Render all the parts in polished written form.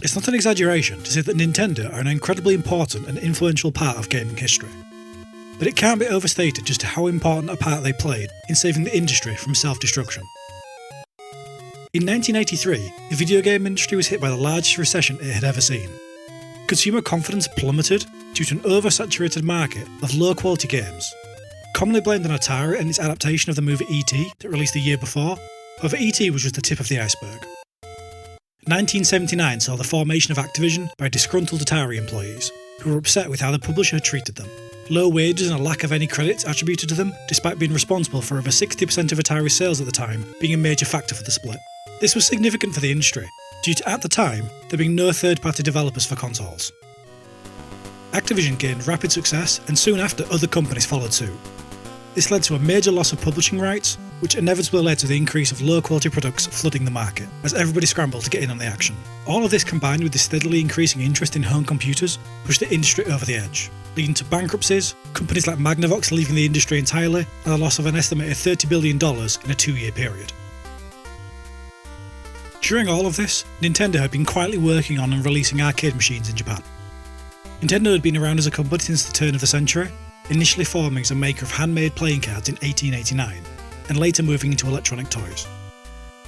It's not an exaggeration to say that Nintendo are an incredibly important and influential part of gaming history. But it can't be overstated just how important a part they played in saving the industry from self-destruction. In 1983, the video game industry was hit by the largest recession it had ever seen. Consumer confidence plummeted due to an oversaturated market of low-quality games. Commonly blamed on Atari and its adaptation of the movie E.T. that released the year before, however E.T. was just the tip of the iceberg. 1979 saw the formation of Activision by disgruntled Atari employees, who were upset with how the publisher had treated them. Low wages and a lack of any credits attributed to them, despite being responsible for over 60% of Atari's sales at the time, being a major factor for the split. This was significant for the industry, due to at the time there being no third-party developers for consoles. Activision gained rapid success, and soon after other companies followed suit. This led to a major loss of publishing rights, which inevitably led to the increase of low-quality products flooding the market, as everybody scrambled to get in on the action. All of this combined with the steadily increasing interest in home computers pushed the industry over the edge, leading to bankruptcies, companies like Magnavox leaving the industry entirely, and the loss of an estimated $30 billion in a 2-year period. During all of this, Nintendo had been quietly working on and releasing arcade machines in Japan. Nintendo had been around as a company since the turn of the century, initially forming as a maker of handmade playing cards in 1889, and later moving into electronic toys.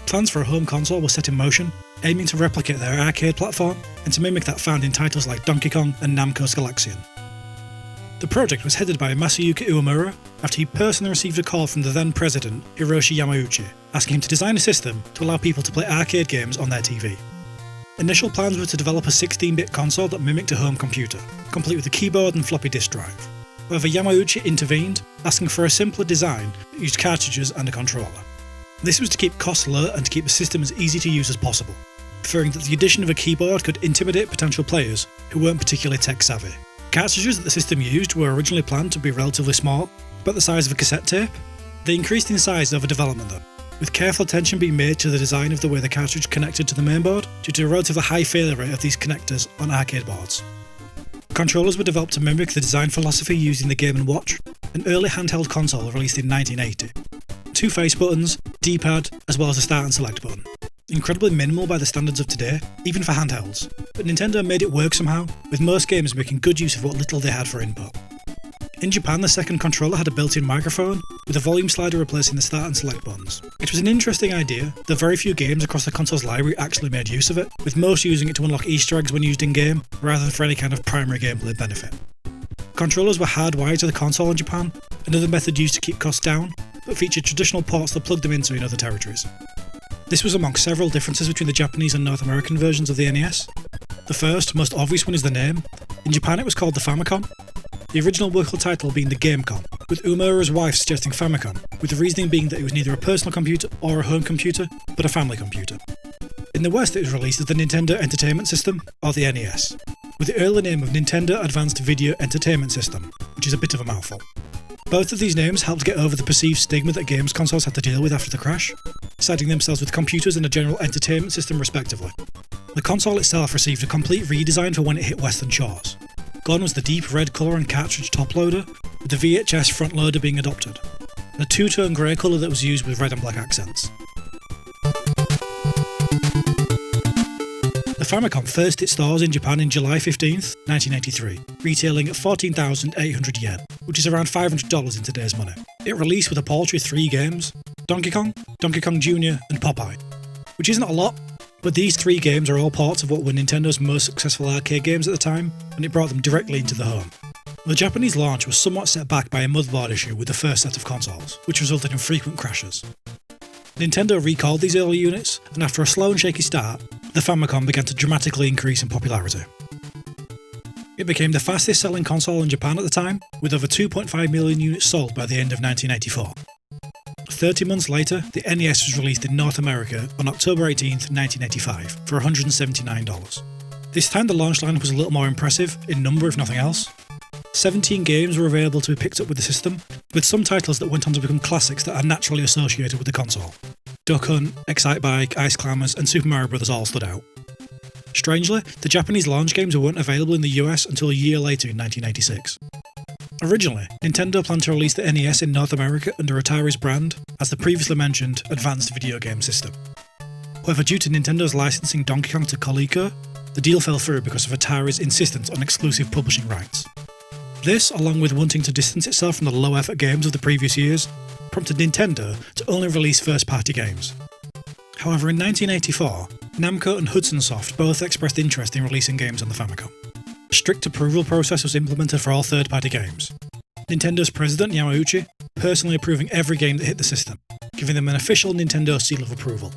Plans for a home console were set in motion, aiming to replicate their arcade platform and to mimic that found in titles like Donkey Kong and Namco's Galaxian. The project was headed by Masayuki Uemura after he personally received a call from the then president, Hiroshi Yamauchi, asking him to design a system to allow people to play arcade games on their TV. Initial plans were to develop a 16-bit console that mimicked a home computer, complete with a keyboard and floppy disk drive. However, Yamauchi intervened, asking for a simpler design that used cartridges and a controller. This was to keep costs low and to keep the system as easy to use as possible, preferring that the addition of a keyboard could intimidate potential players who weren't particularly tech-savvy. Cartridges that the system used were originally planned to be relatively small, about the size of a cassette tape. They increased in size over development though, with careful attention being made to the design of the way the cartridge connected to the mainboard due to a relatively high failure rate of these connectors on arcade boards. Controllers were developed to mimic the design philosophy used in the Game & Watch, an early handheld console released in 1980. 2 face buttons, D-pad, as well as a start and select button. Incredibly minimal by the standards of today, even for handhelds, but Nintendo made it work somehow, with most games making good use of what little they had for input. In Japan, the second controller had a built-in microphone, with a volume slider replacing the start and select buttons. It was an interesting idea, though very few games across the console's library actually made use of it, with most using it to unlock Easter eggs when used in-game, rather than for any kind of primary gameplay benefit. Controllers were hardwired to the console in Japan, another method used to keep costs down, but featured traditional ports that plugged them into in other territories. This was among several differences between the Japanese and North American versions of the NES. The first, most obvious one is the name. In Japan it was called the Famicom, the original workable title being the Gamecom, with Uemura's wife suggesting Famicom, with the reasoning being that it was neither a personal computer or a home computer, but a family computer. In the West it was released as the Nintendo Entertainment System, or the NES, with the early name of Nintendo Advanced Video Entertainment System, which is a bit of a mouthful. Both of these names helped get over the perceived stigma that games consoles had to deal with after the crash, siding themselves with computers and a general entertainment system respectively. The console itself received a complete redesign for when it hit Western shores. Gone was the deep red colour and cartridge top loader, with the VHS front loader being adopted, and a 2-tone grey colour that was used with red and black accents. The Famicom first hit stores in Japan in July 15th, 1983, retailing at 14,800 yen, which is around $500 in today's money. It released with a paltry 3 games, Donkey Kong, Donkey Kong Jr. and Popeye, which isn't a lot, but these 3 games are all parts of what were Nintendo's most successful arcade games at the time, and it brought them directly into the home. The Japanese launch was somewhat set back by a motherboard issue with the first set of consoles, which resulted in frequent crashes. Nintendo recalled these early units, and after a slow and shaky start, the Famicom began to dramatically increase in popularity. It became the fastest selling console in Japan at the time, with over 2.5 million units sold by the end of 1984. 30 months later, the NES was released in North America on October 18th, 1985, for $179. This time the launch lineup was a little more impressive, in number if nothing else. 17 games were available to be picked up with the system, with some titles that went on to become classics that are naturally associated with the console. Duck Hunt, Excite Bike, Ice Climbers and Super Mario Bros. All stood out. Strangely, the Japanese launch games weren't available in the US until a year later in 1986. Originally, Nintendo planned to release the NES in North America under Atari's brand as the previously mentioned Advanced Video Game System. However, due to Nintendo's licensing Donkey Kong to Coleco, the deal fell through because of Atari's insistence on exclusive publishing rights. This, along with wanting to distance itself from the low-effort games of the previous years, prompted Nintendo to only release first-party games. However, in 1984, Namco and Hudson Soft both expressed interest in releasing games on the Famicom. A strict approval process was implemented for all third-party games, Nintendo's president Yamauchi personally approving every game that hit the system, giving them an official Nintendo seal of approval.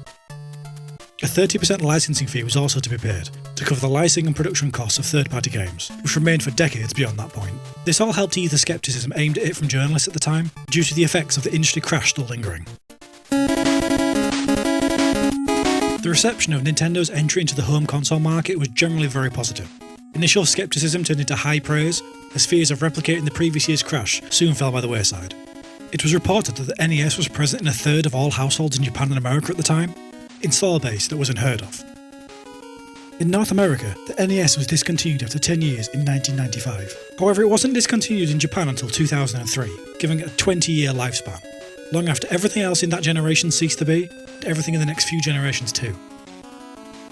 A 30% licensing fee was also to be paid, to cover the licensing and production costs of third-party games, which remained for decades beyond that point. This all helped ease the scepticism aimed at it from journalists at the time, due to the effects of the industry crash still lingering. The reception of Nintendo's entry into the home console market was generally very positive. Initial scepticism turned into high praise, as fears of replicating the previous year's crash soon fell by the wayside. It was reported that the NES was present in a third of all households in Japan and America at the time, install base that was unheard of. In North America, the NES was discontinued after 10 years in 1995. However, it wasn't discontinued in Japan until 2003, giving it a 20-year lifespan, long after everything else in that generation ceased to be, and everything in the next few generations too.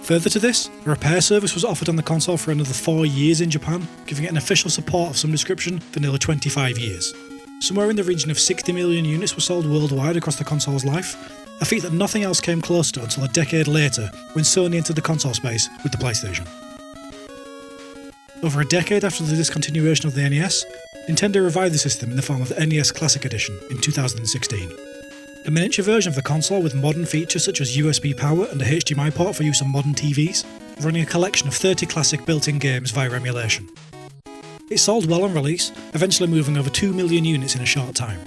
Further to this, a repair service was offered on the console for another 4 years in Japan, giving it an official support of some description for nearly 25 years. Somewhere in the region of 60 million units were sold worldwide across the console's life, a feat that nothing else came close to until a decade later when Sony entered the console space with the PlayStation. Over a decade after the discontinuation of the NES, Nintendo revived the system in the form of the NES Classic Edition in 2016. A miniature version of the console with modern features such as USB power and a HDMI port for use on modern TVs, running a collection of 30 classic built-in games via emulation. It sold well on release, eventually moving over 2 million units in a short time.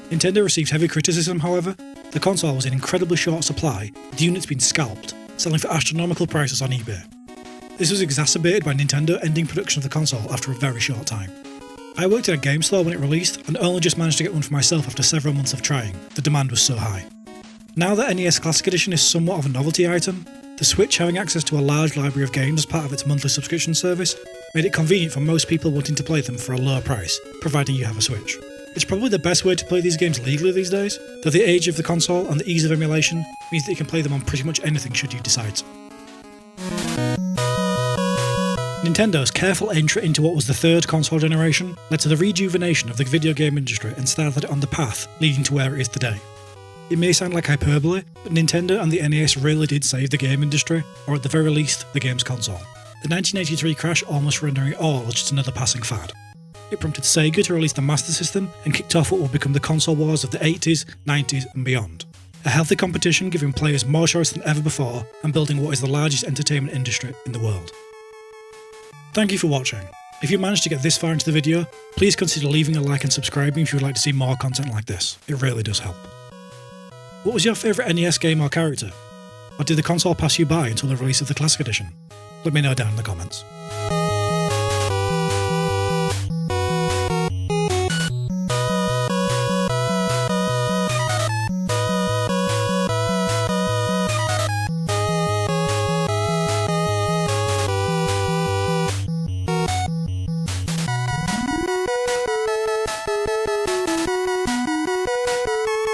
Nintendo received heavy criticism, however. The console was in incredibly short supply, with units being scalped, selling for astronomical prices on eBay. This was exacerbated by Nintendo ending production of the console after a very short time. I worked at a game store when it released and only just managed to get one for myself after several months of trying, the demand was so high. Now that NES Classic Edition is somewhat of a novelty item, the Switch having access to a large library of games as part of its monthly subscription service made it convenient for most people wanting to play them for a lower price, providing you have a Switch. It's probably the best way to play these games legally these days, though the age of the console and the ease of emulation means that you can play them on pretty much anything should you decide to. Nintendo's careful entry into what was the third console generation led to the rejuvenation of the video game industry and started it on the path leading to where it is today. It may sound like hyperbole, but Nintendo and the NES really did save the game industry, or at the very least, the game's console. The 1983 crash almost rendering it all as just another passing fad. It prompted Sega to release the Master System and kicked off what would become the console wars of the 80s, 90s and beyond. A healthy competition giving players more choice than ever before and building what is the largest entertainment industry in the world. Thank you for watching. If you managed to get this far into the video, please consider leaving a like and subscribing if you would like to see more content like this. It really does help. What was your favourite NES game or character? Or did the console pass you by until the release of the Classic Edition? Let me know down in the comments.